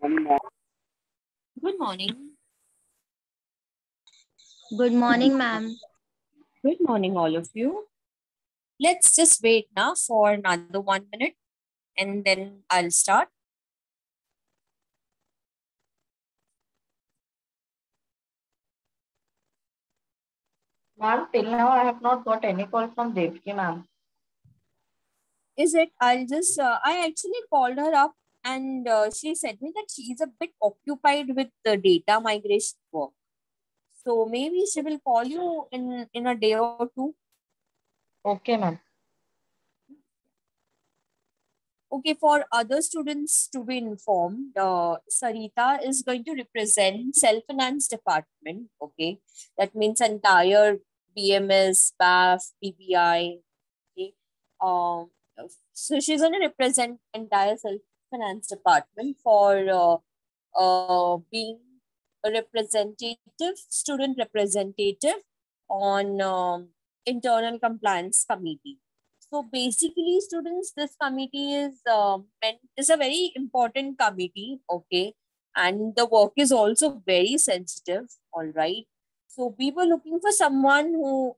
Good morning. Good morning, ma'am. Good morning, all of you. Let's just wait now for another 1 minute and then I'll start. Ma'am, till now I have not got any call from Devki, ma'am. Is it? I actually called her up and she said me that she is a bit occupied with the data migration work. So maybe she will call you in a day or two. Okay, ma'am. Okay, for other students to be informed, Sarita is going to represent self-finance department. Okay, that means entire BMS, BAF, PBI. Okay, um, so she's going to represent entire self-finance department for being a representative, student representative on internal compliance committee. So basically, students, this committee is a very important committee, okay, and the work is also very sensitive. All right. So we were looking for someone who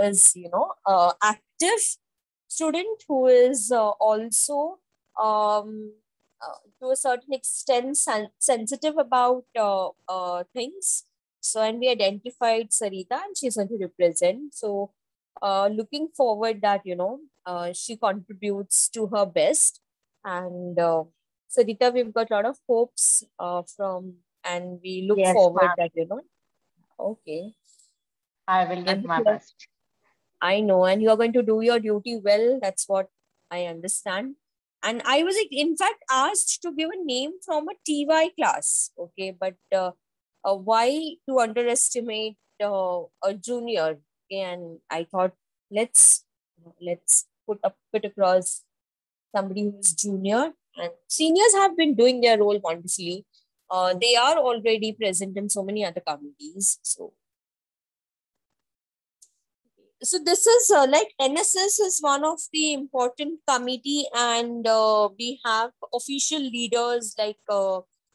is active student who is also to a certain extent sensitive about things. So, and we identified Sarita and she's going to represent. So, looking forward that, she contributes to her best. And Sarita, we've got a lot of hopes and we look Yes, forward ma'am. that, okay. I will give And my best. I know, and you are going to do your duty well. That's what I understand. And I was, in fact, asked to give a name from a TY class. Okay, but why to underestimate a junior? Okay, and I thought let's put across somebody who's junior, and seniors have been doing their role wonderfully. They are already present in so many other committees. So this is like NSS is one of the important committee, and we have official leaders like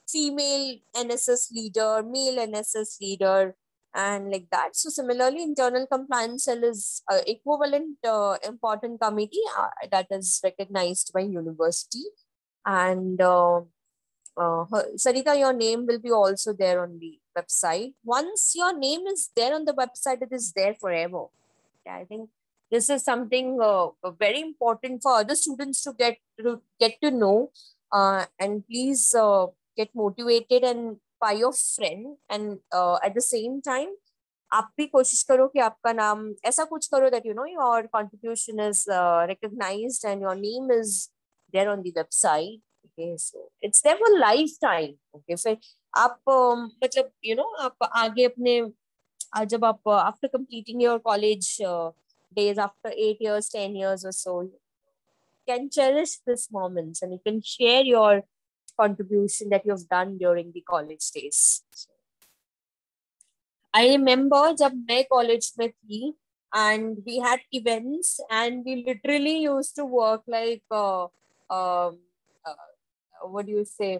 female NSS leader, male NSS leader, and like that. So similarly, internal compliance cell is equivalent important committee that is recognized by university, and Sarita, your name will be also there on the website. Once your name is there on the website, it is there forever. I think this is something very important for other students to get to know, and please get motivated and by your friend, and at the same time आप भी कोशिश करो कि आपका नाम ऐसा कुछ करो that your contribution is recognized and your name is there on the website. Okay, so it's there for lifetime. Okay, फिर आप मतलब आप आगे अपने जब आप after completing your college days after 8 years 10 years or so, you can cherish this moments and you can share your contribution that you've done during the college days. I remember जब मैं college में थी and we had events and we literally used to work like what do you say,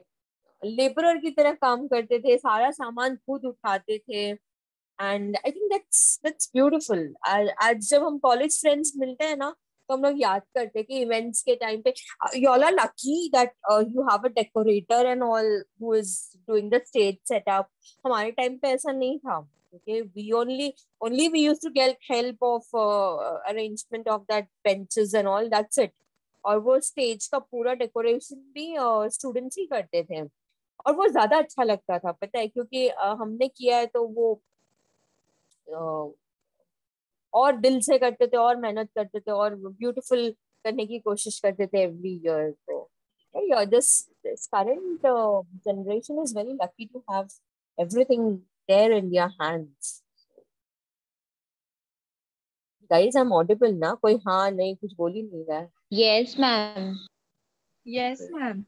laborer की तरह काम करते थे, सारा सामान खुद उठाते थे. And I think that's beautiful. आज जब हम कॉलेज फ्रेंड्स मिलते हैं ना, तो हम लोग याद करते हैं कि इवेंट्स के टाइम पे you all are lucky that you have a decorator and all who is doing the stage setup. हमारे टाइम पे ऐसा नहीं था. Okay, we only we used to get help of arrangement of that benches and all, that's it. और वो stage का पूरा decoration भी स्टूडेंट्स ही करते थे, और वो ज्यादा अच्छा लगता था, पता है, क्योंकि हमने किया है तो वो और दिल से करते थे और मेहनत करते थे और ब्यूटीफुल करने की कोशिश करते थे एवरी ईयर. तो this current generation is very lucky to have everything there in their hands. Guys, I'm audible ना? कोई हाँ नहीं कुछ बोल ही नहीं रहा है. Yes, ma'am. Yes, ma'am.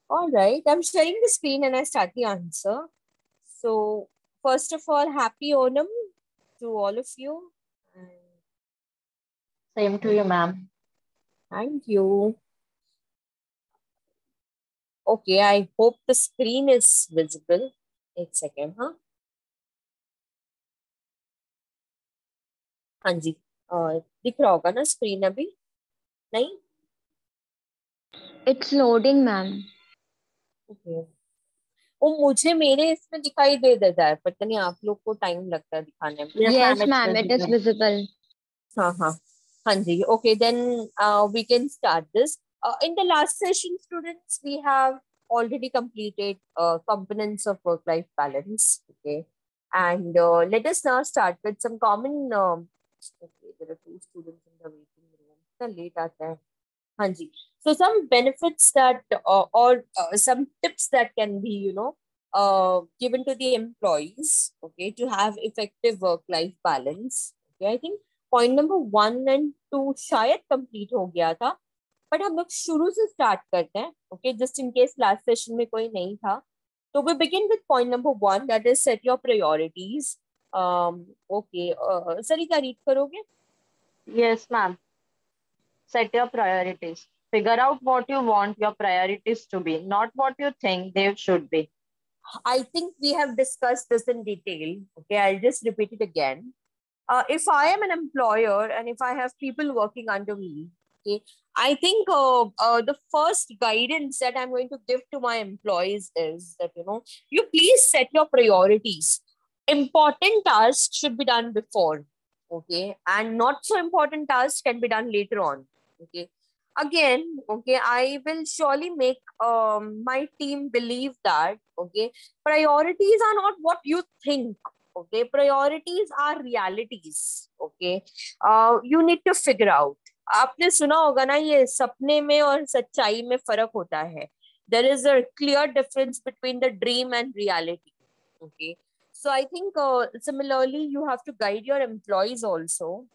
All right, I'm sharing the screen and I start the answer. So first of all, happy Onam to all of you. Same to you, ma'am. Thank you. Okay, I hope the screen is visible. एक second, हाँ. हाँ जी, दिख रहा होगा ना screen अभी? नहीं? It's loading, ma'am. Okay. वो मुझे मेरे इसमें दिखाई दे देता है, पता नहीं आप लोग को टाइम लगता है दिखाने में. Yes, Yes, ma'am, it's ma'am, it is visible. visible. हाँ हाँ हाँ जी. Okay, then we can start this. In the last session, students, we have already completed components of work-life balance. Okay, and let us now start with some common. Okay, there are two students in the waiting room. इतना late आता है. हाँ जी. So some benefits that or some tips that can be, given to the employees, okay, to have effective work-life balance. Okay, I think point number 1 और 2 शायद complete हो गया था, but हम लोग शुरू से स्टार्ट करते हैं. Okay, just in case last session में कोई नहीं था, तो we begin with point number 1, that is set your priorities. Okay, Sarita read करोगे? Yes, ma'am. Set your priorities. Figure out what you want your priorities to be, not what you think they should be. I think we have discussed this in detail. Okay, I'll just repeat it again. If I am an employer and if I have people working under me, okay, I think the first guidance that I'm going to give to my employees is that, you please set your priorities. Important tasks should be done before, okay, and not so important tasks can be done later on, okay. Again, okay, I will surely make my team believe that, okay, priorities are not what you think. Okay, priorities are realities. Okay, you need to figure out. आपने सुना होगा ना, ये सपने में और सच्चाई में फर्क होता है. There is a clear difference between the dream and reality. Okay, so I think similarly you have to guide your employees also,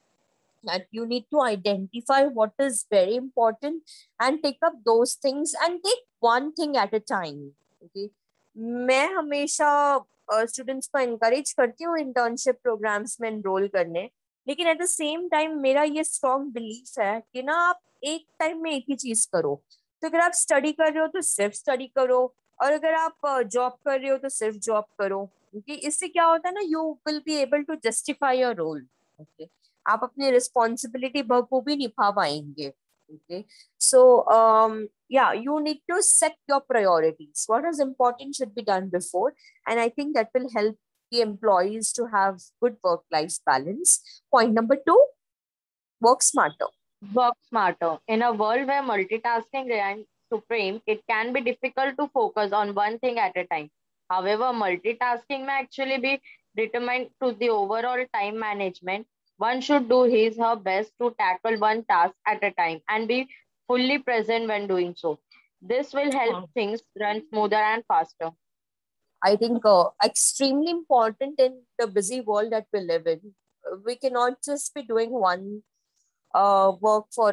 that you need to identify what is very important and take up those things and take one thing at a time. Okay, मैं हमेशा students को encourage करती हूँ internship programmes में enrol करने, लेकिन at the same time मेरा ये स्ट्रॉन्ग बिलीफ है कि ना आप एक टाइम में एक ही चीज करो. तो अगर आप स्टडी कर रहे हो तो सिर्फ स्टडी करो, और अगर आप जॉब कर रहे हो तो सिर्फ जॉब करो. क्योंकि इससे क्या होता है ना, you will be able to justify your role. Okay, आप अपनी रिस्पॉन्सिबिलिटी बखूबी निभा पाएंगे. Okay, so yeah, you need to set your priorities. What is important should be done before, and I think that will help the employees to have good work-life balance. Point number 2, work smarter. Work smarter. In a world where multitasking reigns supreme, it can be difficult to focus on one thing at a time. However, multitasking may actually be determined to the overall time management. One should do his her best to tackle one task at a time and be fully present when doing so. This will help things run smoother and faster. I think extremely important in the busy world that we live in. We cannot just be doing one work for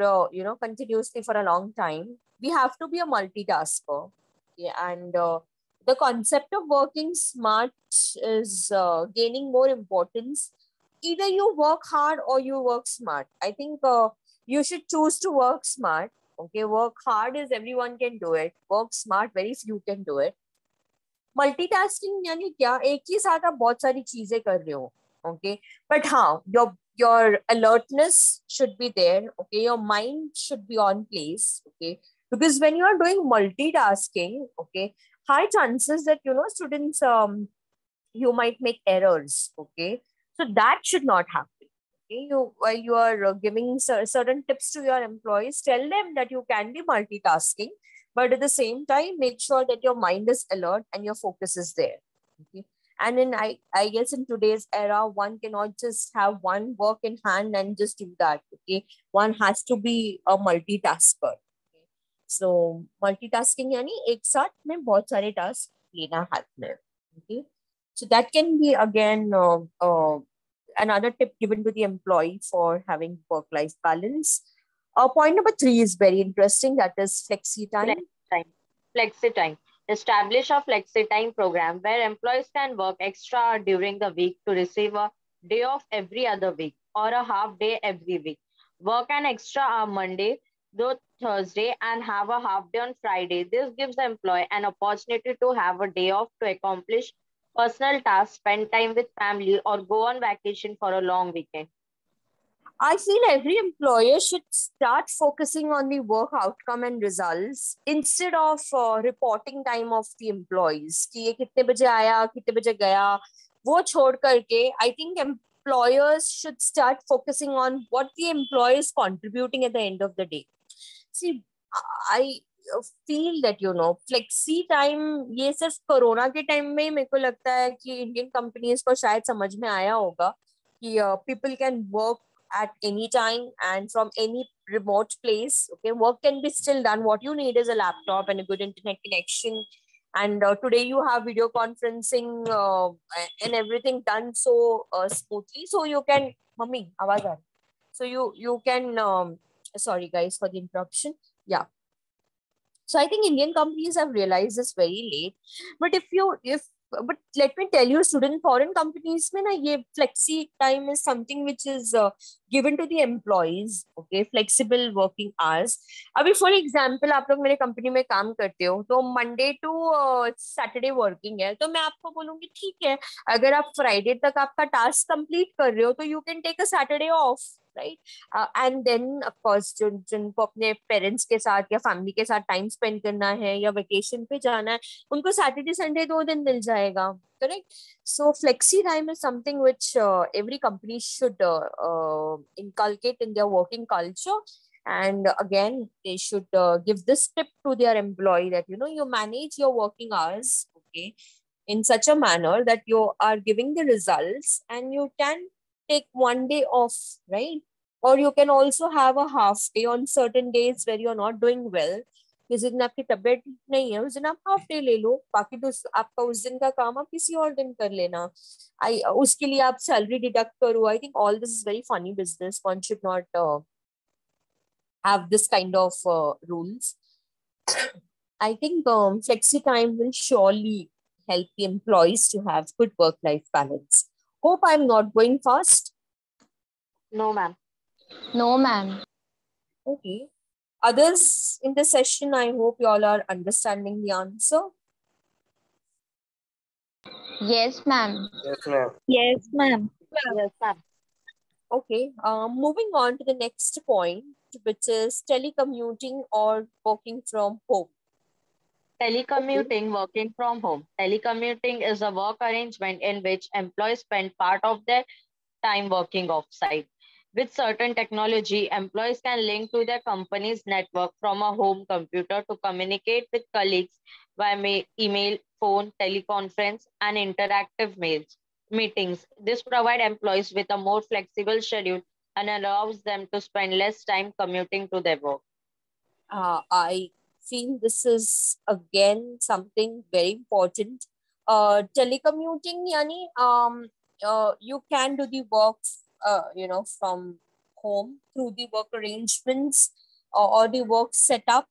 continuously for a long time. We have to be a multitasker. Yeah, and the concept of working smart is gaining more importance. Either you work hard or you work smart. I think you should choose to work smart. Okay, work hard is everyone can do it. Work smart, very few can do it. Multitasking यानी क्या, एक ही साथ आप बहुत सारी चीजें कर रहे हो. ओके, बट हाँ, your alertness should be there. Okay, your mind should be on place. Okay, because when you are doing multitasking, okay, high chances that students you might make errors. Okay, so that should not happen. Okay, while you are giving certain tips to your employees, tell them that you can be multitasking, but at the same time make sure that your mind is alert and your focus is there. Okay, and in I guess in today's era, one cannot just have one work in hand and just do that. Okay, one has to be a multitasker. Okay? So multitasking यानी एक साथ में बहुत सारे task लेना हाथ में. Okay, so that can be again another tip given to the employee for having work-life balance. Point number 3 is very interesting. That is flexi time. Flexi time. Establish a flexi time program where employees can work extra during the week to receive a day off every other week or a half day every week. Work an extra hour Monday though Thursday and have a half day on Friday. This gives the employee an opportunity to have a day off to accomplish personal tasks, spend time with family, or go on vacation for a long weekend. I feel every employer should start focusing on the work outcome and results instead of reporting time of the employees. कि ये कितने बजे आया, कितने बजे गया, वो छोड़ करके I think employers should start focusing on what the employee is contributing at the end of the day. See, I feel that flexi time ये सिर्फ कोरोना के टाइम में ही मेरे को लगता है कि इंडियन कंपनीज को शायद समझ में आया होगा कि people can work at any time and from any remote place. Okay, work can be still done. What you need is a laptop and a good internet connection. And today you have video conferencing and everything done so smoothly. So you can, mummy, आवाज आ रही. So you can. Sorry guys for the interruption. Yeah. So I think Indian companies have realized this very late. But let me tell you, student foreign companies में ना ये flexi time is something which is given to the employees. Okay, flexible working hours. अभी for example आप लोग मेरे company में काम करते हो तो Monday to Saturday working है तो मैं आपको बोलूंगी ठीक है अगर आप Friday तक आपका टास्क कंप्लीट कर रहे हो तो you can take a Saturday off. Right? And then of course जिनको अपने पेरेंट्स के साथ या फैमिली के साथ टाइम स्पेंड करना है या वेकेशन पे जाना है उनको सैटरडे संडे 2 दिन मिल जाएगा. Correct? So flexi time is something which every company should inculcate in their working culture. And again, they should give this tip to their employee that you manage your working hours, okay, in such a manner that you are giving the results and you can take one day off, right? Or you can also have a half day on certain days where you're not doing well. जिस दिन आपकी तबीयत नहीं है उस दिन आप half day ले लो, बाकी तो आपका उस दिन का काम आप किसी और दिन कर लेना. उसके लिए आप सैलरी डिडक्ट करो. I think all this is very funny business. One should not have this kind of rules. I think flexi time will surely help the employees to have good work-life balance. Hope I'm not going fast. No, ma'am. No, ma'am. Okay. Others in the session, I hope you all are understanding the answer. Yes, ma'am. Yes, ma'am. Yes, ma'am. Yes, ma'am. Okay. Moving on to the next point, which is telecommuting or working from home. Telecommuting, working from home. Telecommuting is a work arrangement in which employees spend part of their time working off-site. With certain technology, employees can link to their company's network from a home computer to communicate with colleagues via email, phone, teleconference, and interactive meetings. This provides employees with a more flexible schedule and allows them to spend less time commuting to their work. I feel this is again something very important. Telecommuting, yani, you can do the work, from home through the work arrangements or the work setup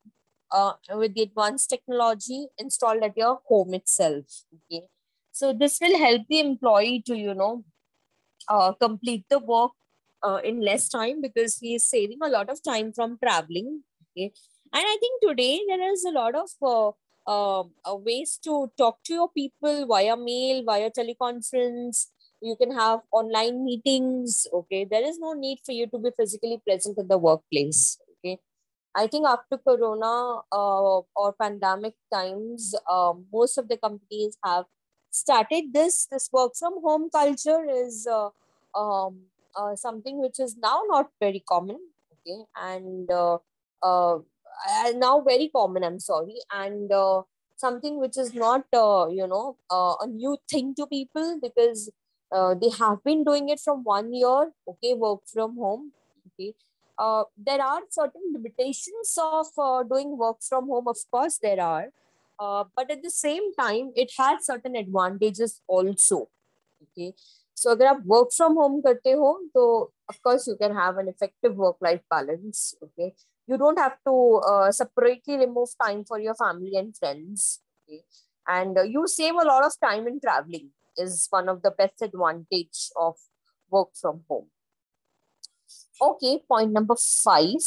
with the advanced technology installed at your home itself. Okay, so this will help the employee to complete the work in less time because he is saving a lot of time from traveling. Okay, and I think today there is a lot of ways to talk to your people via mail, via teleconference. You can have online meetings. Okay, there is no need for you to be physically present in the workplace. Okay, I think after Corona or pandemic times, most of the companies have started this work from home culture is something which is now not very common. Okay, and now very common. I'm sorry, and something which is not a new thing to people because they have been doing it from 1 year. Okay, work from home. Okay, there are certain limitations of doing work from home. Of course, there are. But at the same time, it has certain advantages also. Okay, so अगर आप work from home करते हो, तो of course you can have an effective work-life balance. Okay, you don't have to separately remove time for your family and friends. Okay, and you save a lot of time in traveling. Is one of the best advantage of work from home. Okay, point number 5.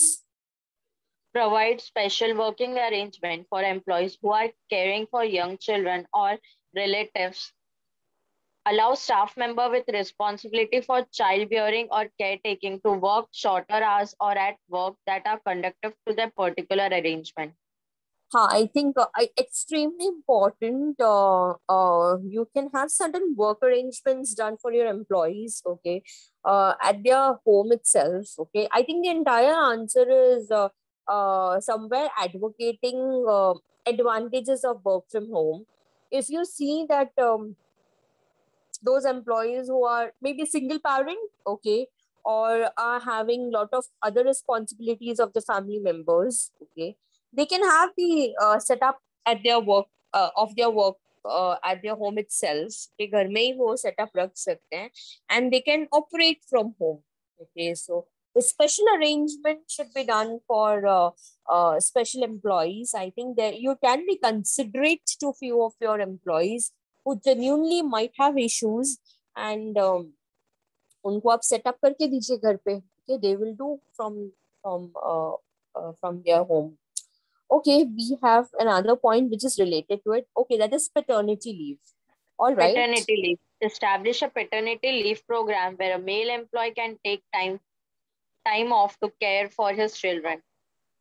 Provide special working arrangement for employees who are caring for young children or relatives. Allow staff member with responsibility for childbearing or caretaking to work shorter hours or at work that are conducive to their particular arrangement. I think extremely important. You can have certain work arrangements done for your employees, okay, at their home itself, okay. I think the entire answer is somewhere advocating advantages of work from home. If you see that those employees who are maybe single parent, okay, or are having lot of other responsibilities of the family members, okay, they can have the setup at their work of their work at their home itself, के घर में ही वो setup रख सकते हैं, and they can operate from home, okay. So a special arrangement should be done for special employees. I think that you can be considerate to few of your employees who genuinely might have issues, and उनको आप setup करके दीजिए घर पे, okay, they will do from their home. Okay, we have another point which is related to it. Okay, that is paternity leave. All right. Paternity leave. Establish a paternity leave program where a male employee can take time off to care for his children.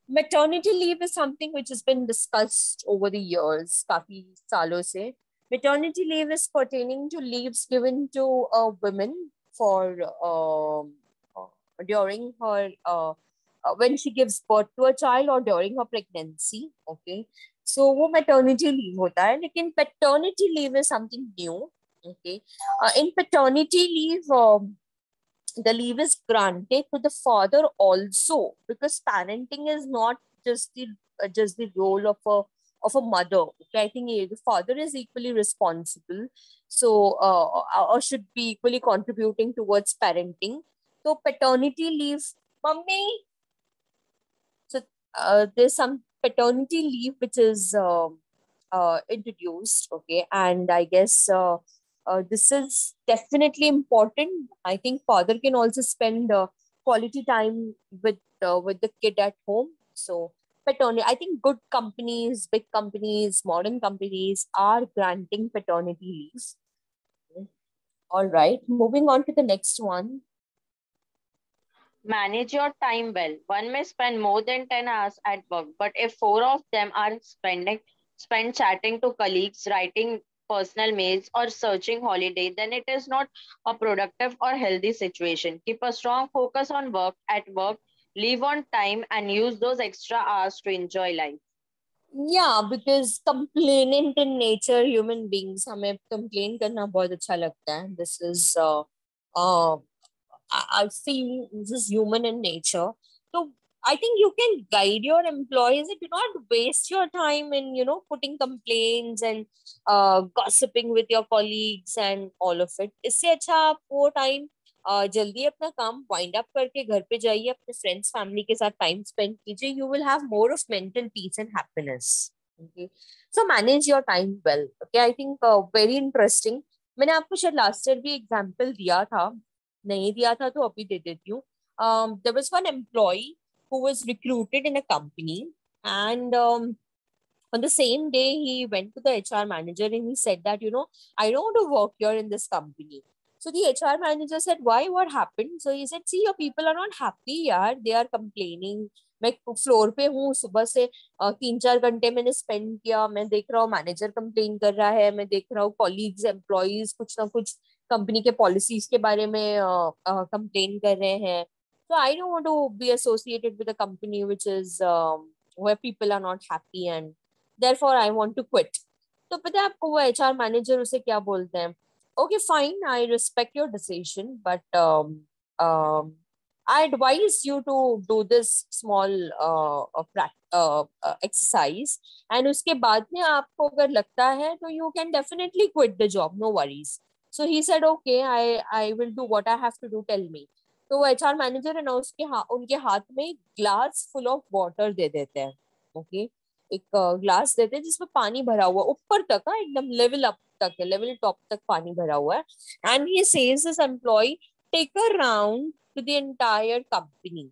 Maternity leave is something which has been discussed over the years, काफी सालों से. Maternity leave is pertaining to leaves given to a woman for during her when she gives birth to a child or during her pregnancy. Okay, so वो maternity leave होता है, लेकिन paternity leave is something new. Okay, in paternity leave, the leave is granted to the father also, because parenting is not just the role of a mother. Okay, I think the father is equally responsible, so or should be equally contributing towards parenting. So paternity leave, mummy. So there's some paternity leave which is introduced. Okay, and I guess this is definitely important. I think father can also spend quality time with the kid at home. So paternity, I think good companies, big companies, modern companies are granting paternity leave. All right, moving on to the next one. Manage your time well. One may spend more than 10 hours at work, but if 4 of them are spent chatting to colleagues, writing personal mails, or searching holiday, then it is not a productive or healthy situation. Keep a strong focus on work at work, leave on time, and use those extra hours to enjoy life. Yeah, because complainant in nature human beings, हमें complain करना बहुत अच्छा लगता है. This is I feel this is human in nature. So I think you can guide your employees. Do not waste your time in putting complaints and gossiping with your colleagues and all of it. इससे अच्छा आप वो time जल्दी अपना काम wind up करके घर पे जाइए, अपने फ्रेंड्स फैमिली के साथ टाइम स्पेंड कीजिए. You will have more of mental peace and happiness. Okay, so manage your time well. Okay, I think very interesting. मैंने आपको शायद लास्ट ईयर भी एग्जांपल दिया था, नहीं दिया था तो अभी दे देती हूँ. There was one employee who was recruited in a company, and on the same day he went to the HR manager and he said that I don't want to work here in this company. So the HR manager said, why, what happened? So he said, see, your people are not happy yaar, they are complaining. मैं floor पे हूँ, सुबह से 3-4 घंटे मैंने spend किया, मैं देख रहा हूँ मैनेजर कंप्लेन कर रहा है, मैं देख रहा हूँ कॉलीग्स एम्प्लॉइज कुछ ना कुछ कंपनी के पॉलिसीज के बारे में कंप्लेन कर रहे हैं. So I don't want to be associated with a company which is where people are not happy, and therefore I want to quit. तो पता है आपको वो HR मैनेजर उसे क्या बोलते हैं? Okay, fine, I respect your decision, but I advise you to do this small exercise, and उसके बाद में आपको अगर लगता है तो you can definitely quit the job, no worries. So he said, okay, I will do what I have to do, tell me. तो वो HR मैनेजर है ना, उनके हाथ में ग्लास फुल ऑफ वाटर दे देते हैं. ओके, एक ग्लास देते हैं जिसमें पानी भरा हुआ ऊपर तक, एकदम लेवल अप तक है, लेवल टॉप तक पानी भरा हुआ है. And he says this employ, take a round to the entire company.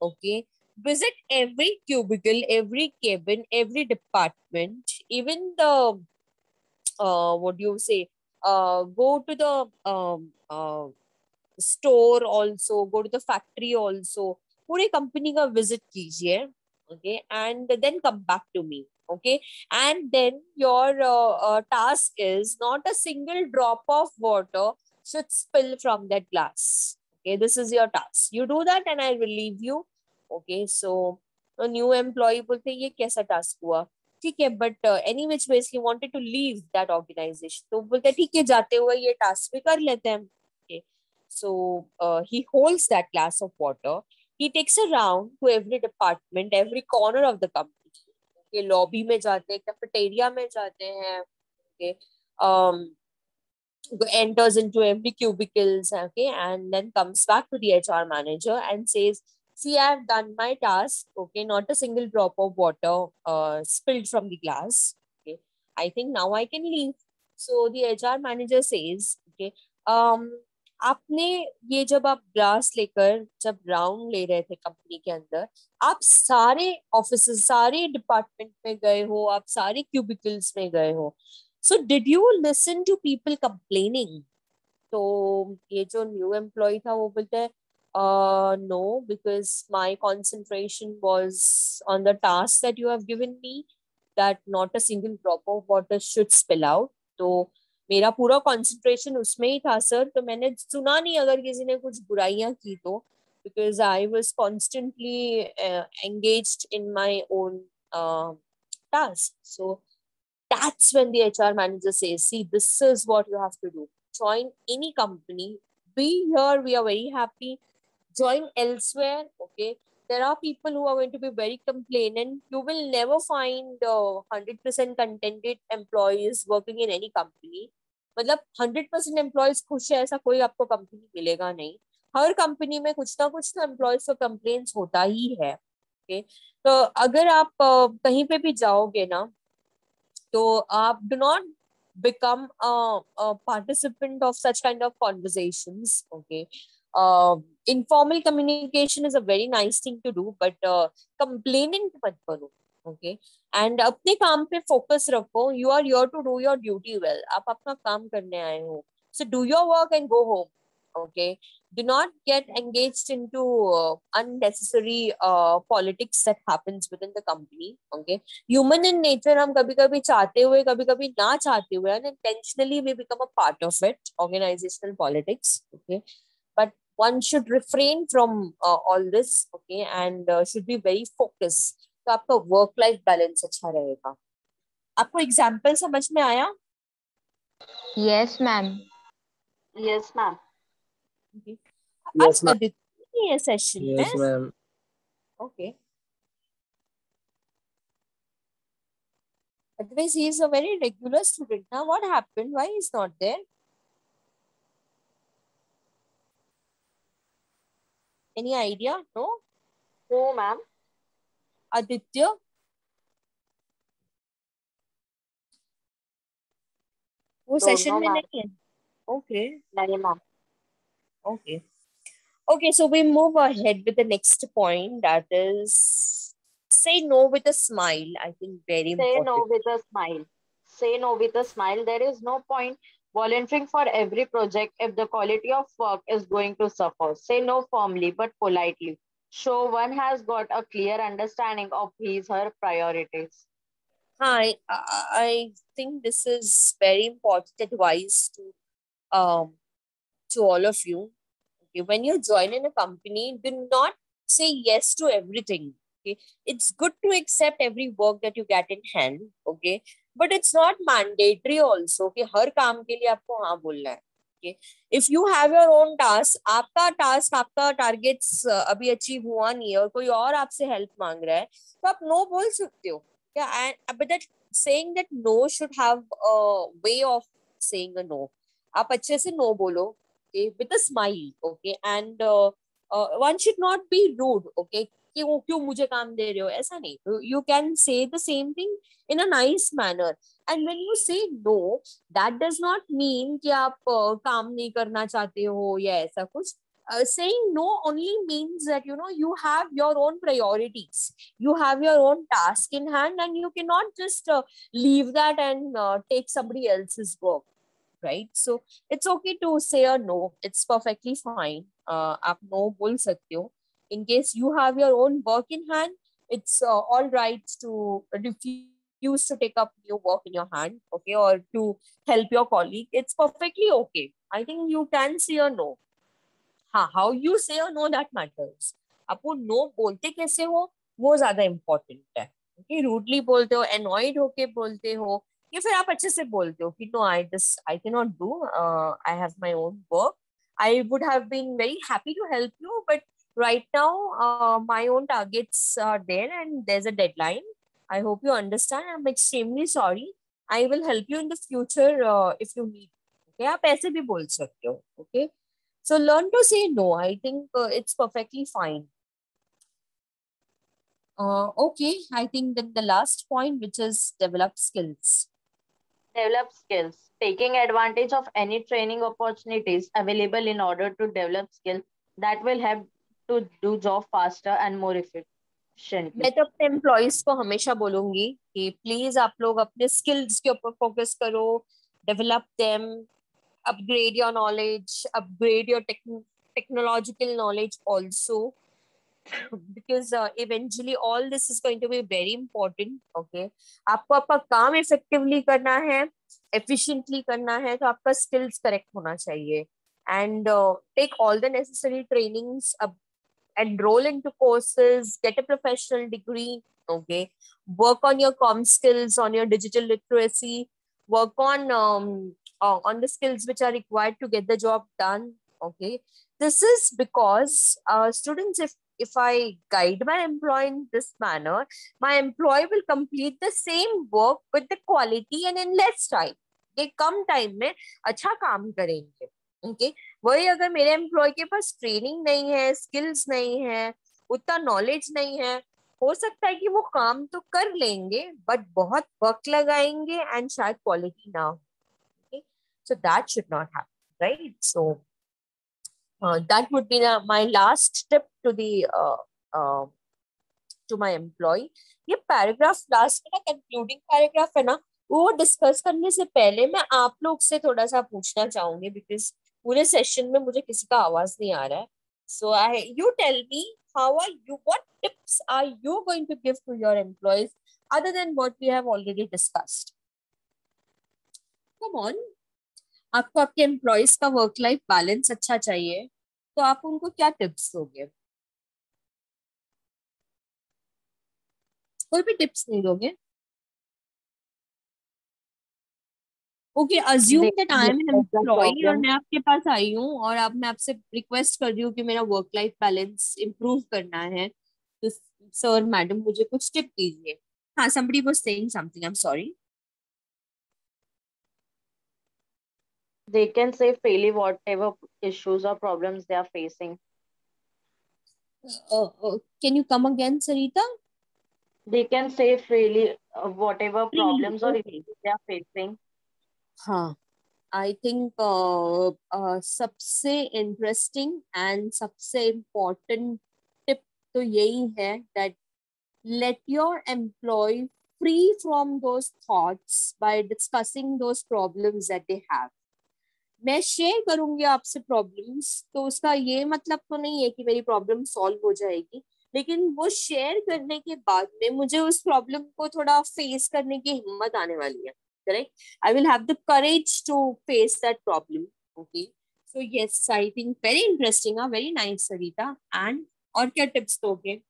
Okay, visit every cubicle, every cabin, every department, even the what do you say? Go to the store also, go to the factory also. पूरे company का visit कीजिए, okay, and then come back to me, okay. And then your task is not a single drop of water should spill from that glass. Okay, this is your task. You do that, and I will leave you. Okay, so a new employee बोलते हैं ये कैसा task हुआ? ठीक है, but any which ways he wanted to leave that organization. तो बोलते हैं ठीक है, जाते हुए ये task भी कर लेते हैं. Okay, so he holds that glass of water. He takes a round to every department, every corner of the company. Okay, lobby में जाते हैं, cafeteria में जाते हैं. Okay, enters into every cubicles, okay, and then comes back to the HR manager and says, see, I have done my task, okay, not a single drop of water spilled from the glass, okay, I think now I can leave. So the HR manager says, okay, आपने ये जब आप glass लेकर जब round ले रहे थे company के अंदर, आप सारे ऑफिस, सारे डिपार्टमेंट में गए हो, आप सारे क्यूबिकल्स में गए हो. So did you listen to people complaining? तो ये जो न्यू एम्प्लॉय था वो बोलते हैं no, because my concentration was on the task that you have given me, that not a single drop of water should spill out. तो मेरा पूरा concentration उसमें ही था सर. तो मैंने सुना नहीं अगर किसी ने कुछ बुराइयां की तो, because I was constantly engaged in my own task. So that's when the HR manager says, see, this is what you have to do. Join any company. Be here, we are very happy. Join elsewhere, okay? There are people who are going to be very complainant. You will never find 100% contented employees working in any company. मतलब 100% employees खुश है ऐसा कोई आपको company मिलेगा नहीं. हर company में कुछ ना कुछ तो एम्प्लॉयज को कंप्लेंट्स होता ही है. ओके, तो अगर आप कहीं पे भी जाओगे ना, तो आप do not become a participant of such kind of conversations. Okay, informal communication is a very nice thing to do, but complaining मत करो. Okay, and अपने काम पे focus रखो. You are here to do your duty well. आप अपना काम करने आए हो. So do your work and go home. Okay, do not get engaged into unnecessary politics that happens within the company. Okay, human in nature, हम कभी कभी चाहते हुए कभी कभी ना चाहते हुए unintentionally we become a part of it, organizational politics. Okay, but one should refrain from all this. Okay, and should be very focused. तो आपका वर्क लाइफ बैलेंस अच्छा रहेगा. आपको एग्जाम्पल समझ में आया? Yes, ma'am. Yes, ma'am. Okay. Yes, आज ma'am. Aditi है सेशन में. Yes, ma'am. Okay. Otherwise, he is a very regular student. Now, what happened? Why he's not there? Any idea? No? No, ma'am. Aditya? वो Don't session know, में ma'am. नहीं है. Okay. नहीं, ma'am. Okay. Okay, so we move ahead with the next point, that is say no with a smile. I think very Say important. no with a smile. Say no with a smile. There is no point volunteering for every project if the quality of work is going to suffer. Say no firmly but politely. Show one has got a clear understanding of his her priorities. I think this is very important advice to all of you. Okay, when you join in a company, do not say yes to everything. Okay, it's good to accept every work that you get in hand. Okay, but it's not mandatory also कि हर काम के लिए आपको हाँ बोलना है. Okay, if you have your own task, आपका task, आपका targets अभी achieve हुआ नहीं है और कोई और आपसे help मांग रहा है, तो आप no बोल सकते हो. Yeah, and but that saying that no should have a way of saying a no. आप अच्छे से no बोलो, okay, with a smile. Okay, and one should not be rude. Okay, क्यों क्यों मुझे काम दे रहे हो, ऐसा नहीं. You can say the same thing in a nice manner. And when you say no, that does not mean कि आप काम नहीं करना चाहते हो या ऐसा कुछ. saying no only means that, you have your own priorities, you have your own task in hand, and you cannot just leave that and take somebody else's work, right? So it's okay to say a no. It's perfectly fine. आप no बोल सकते हो. In case you have your own work in hand, it's all right to refuse to take up new work in your hand, okay, or to help your colleague. It's perfectly okay. I think you can say a no. हाँ, how you say a no, that matters. आप वो no बोलते कैसे हो, वो ज्यादा important है. Okay, rudely बोलते हो, annoyed होके बोलते हो, या फिर आप अच्छे से बोलते हो कि no, I cannot do, I have my own work. I would have been very happy to help you, but right now my own targets are there and there's a deadline. I hope you understand. I'm extremely sorry. I will help you in the future if you need. Okay, आप ऐसे भी बोल सकते हो. Okay. So learn to say no. I think it's perfectly fine. Okay, I think that the last point, which is develop skills. Develop skills. Taking advantage of any training opportunities available in order to develop skills that will help to do job faster and more efficiently. मैं तो अपने employees को हमेशा बोलूंगी कि please आप लोग अपने स्किल्स के ऊपर फोकस करो, develop them, upgrade your knowledge, upgrade your technological knowledge also, because eventually all this is going to be very important. Okay, आपको आपका काम effectively करना है, efficiently करना है, तो आपका skills correct होना चाहिए. And take all the necessary trainings, enroll into courses, get a professional degree. Okay, work on your com skills, on your digital literacy, work on the skills which are required to get the job done. Okay, this is because students, if I guide my employee in this manner, my employee will complete the same work with the quality and in less time. ये कम time में अच्छा काम करेंगे. Okay, वही अगर मेरे employ के पास training नहीं है, स्किल्स नहीं है, उतना नॉलेज नहीं है, हो सकता है कि वो काम तो कर लेंगे बट बहुत वक्त लगाएंगे एंड शायद क्वालिटी ना हो. So that should not happen, right? So that would be my last tip uh, to my employee. ये पैराग्राफ लास्ट में ना कंक्लूडिंग पैराग्राफ है ना, वो डिस्कस करने से पहले मैं आप लोग से थोड़ा सा पूछना चाहूंगी, बिकॉज पूरे सेशन में मुझे किसी का आवाज नहीं आ रहा है. So you tell me, what tips are you going to give to your employees other than what we have already discussed? Come on. आपको आपके एम्प्लॉइज का वर्क लाइफ बैलेंस अच्छा चाहिए, तो आप उनको क्या टिप्स दोगे? कोई भी टिप्स नहीं दोगे? Okay, assume that I am an employ और मैं आपके पास आई हूँ और अब मैं आपसे रिक्वेस्ट कर रही हूँ कि मेरा वर्क लाइफ बैलेंस इम्प्रूव करना है, तो सर मैडम मुझे कुछ टिप दीजिए. हाँ, somebody was saying something. I'm sorry. They can say freely whatever issues or problems they are facing. Can you come again, Sarita? They can say freely whatever problems or Okay. issues they are facing. हाँ, I think सबसे interesting and सबसे important tip तो यही है that let your employee free from those thoughts by discussing those problems that they have. मैं share करूंगी आपसे problems, तो उसका ये मतलब तो नहीं है कि मेरी प्रॉब्लम सॉल्व हो जाएगी, लेकिन वो शेयर करने के बाद में मुझे उस प्रॉब्लम को थोड़ा फेस करने की हिम्मत आने वाली है. Correct? I will have the courage to face that problem. Okay. So yes, I think very interesting. Very nice, Sarita. And और क्या tips दोगे?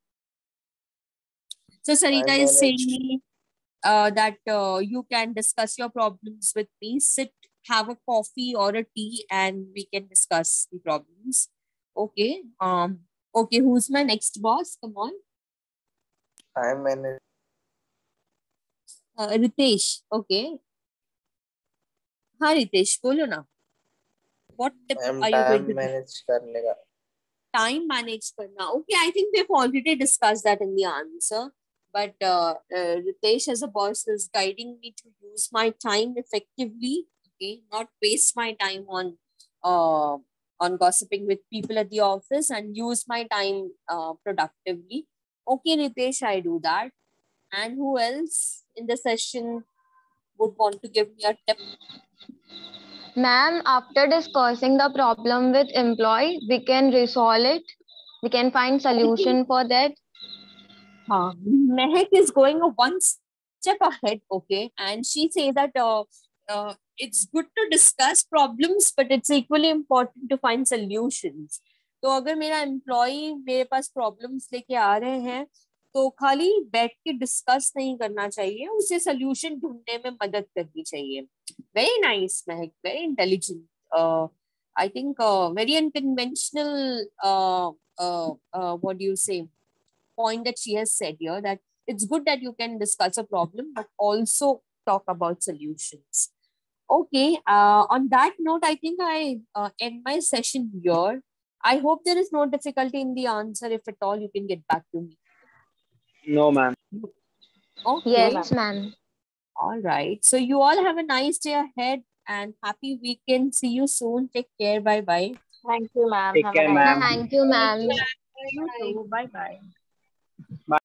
So Sarita is saying me that you can discuss your problems with me. Sit, have a coffee or a tea, and we can discuss the problems. Okay. Okay. Who's my next boss? Come on. I manage. Ritesh. Okay. हाँ रितेश बोलो ना. What tip are you going to manage करने का? Time manage करना. Okay, I think we've already discussed that in the answer. But Ritesh as a boss is guiding me to use my time effectively. Okay, not waste my time on on gossiping with people at the office and use my time productively. Okay, Ritesh, I do that. And who else in the session would want to give me a tip? Ma'am, after discussing the problem with employee, we can resolve it. We can find solution for that. Mehak is going one step ahead, okay, and she says that it's good to discuss problems, but it's equally important to find solutions. तो अगर मेरा employ मेरे पास problems लेके आ रहे हैं तो खाली बैठ के डिस्कस नहीं करना चाहिए, उसे सोल्यूशन ढूंढने में मदद करनी चाहिए. Very nice Mahak, very intelligent. I think very unconventional what do you say point that she has said here, that it's good that you can discuss a problem but also talk about solutions. Okay, on that note, I think I end my session here. I hope there is no difficulty in the answer. If at all, you can get back to me. No, ma'am. Okay. Yes, ma'am. All right. So you all have a nice day ahead and happy weekend. See you soon. Take care. Bye bye. Thank you, ma'am. Take Have care, a nice ma'am. Thank you, ma'am. You too. Bye bye. Bye.